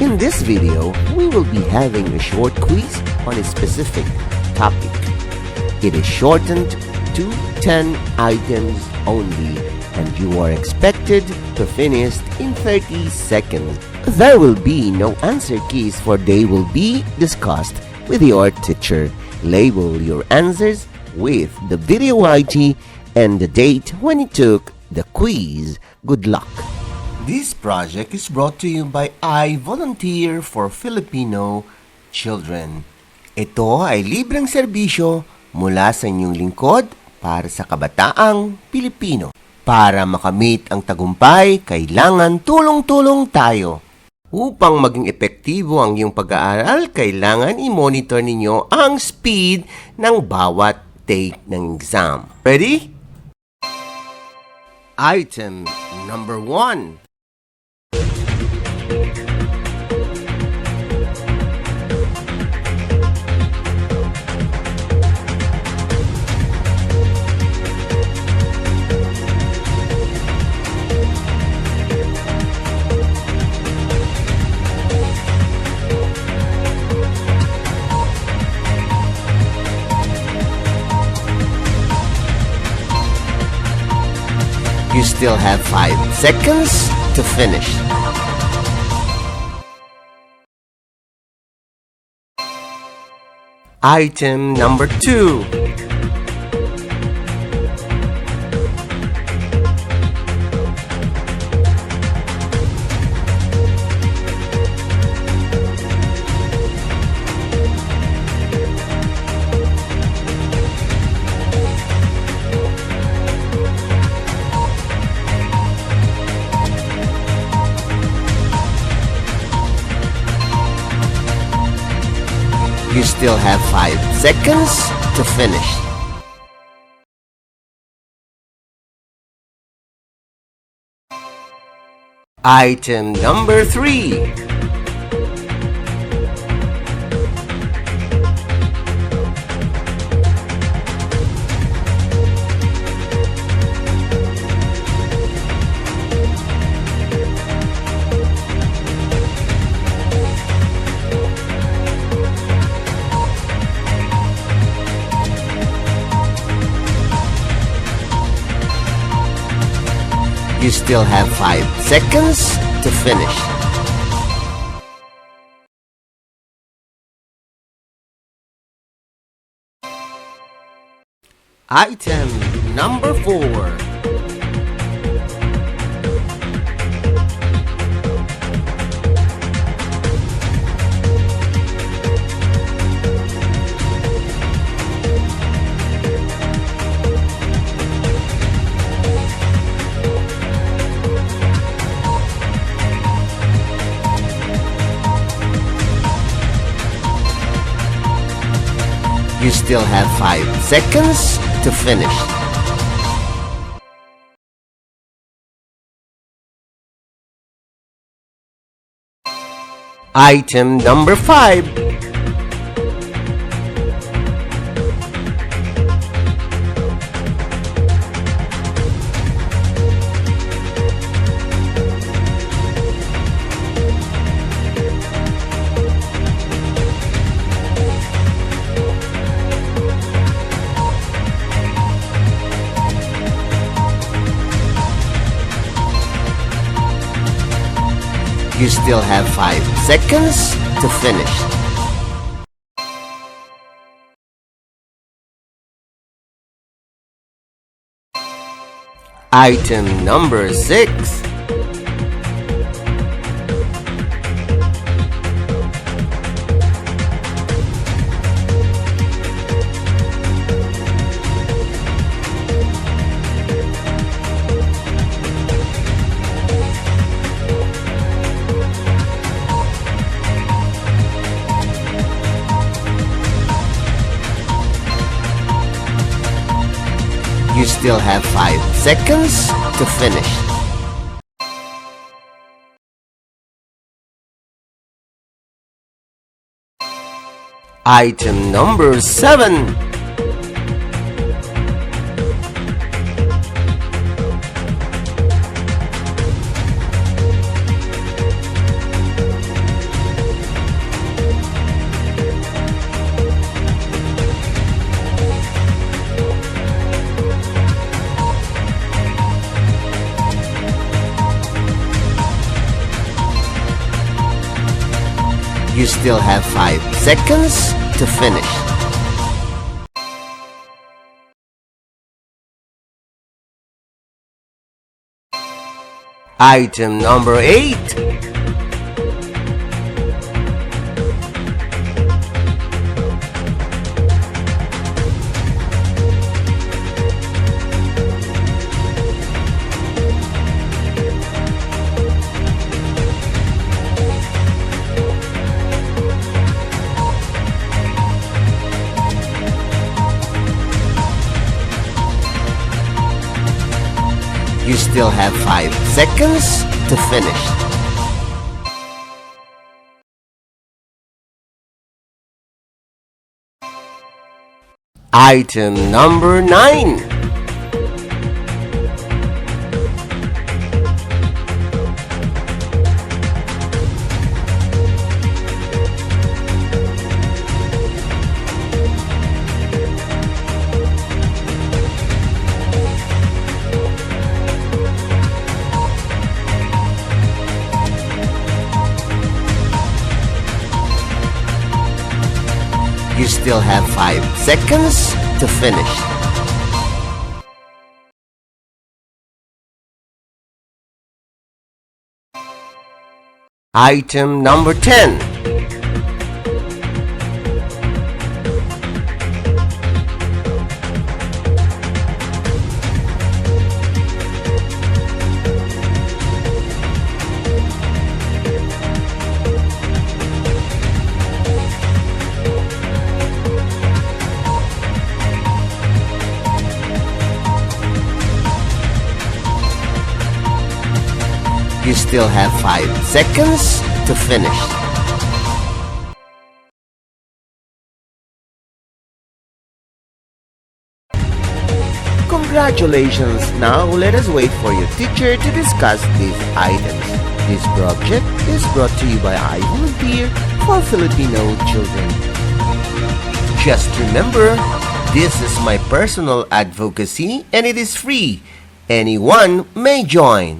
In this video, we will be having a short quiz on a specific topic. It is shortened to 10 items only, and you are expected to finish in 30 seconds. There will be no answer keys, for they will be discussed with your teacher. Label your answers with the video ID and the date when you took the quiz. Good luck! This project is brought to you by I Volunteer for Filipino Children. Ito ay libreng serbisyo mula sa inyong lingkod para sa kabataang Pilipino. Para makamit ang tagumpay, kailangan tulong-tulong tayo. Upang maging epektibo ang iyong pag-aaral, kailangan i-monitor ninyo ang speed ng bawat take ng exam. Ready? Item number 1. You still have 5 seconds to finish. Item number 2. You still have 5 seconds to finish. Item number 3. You still have 5 seconds to finish. Item number 4. You still have 5 seconds to finish. Item number 5. You still have 5 seconds to finish. Item number 6. You still have 5 seconds to finish. Item number 7. You still have 5 seconds to finish. Item number 8. You still have 5 seconds to finish. Item number 9. You still have 5 seconds to finish. Item number 10. You still have 5 seconds to finish. Congratulations! Now let us wait for your teacher to discuss these items. This project is brought to you by I Volunteer for Filipino Children. Just remember, this is my personal advocacy and it is free. Anyone may join.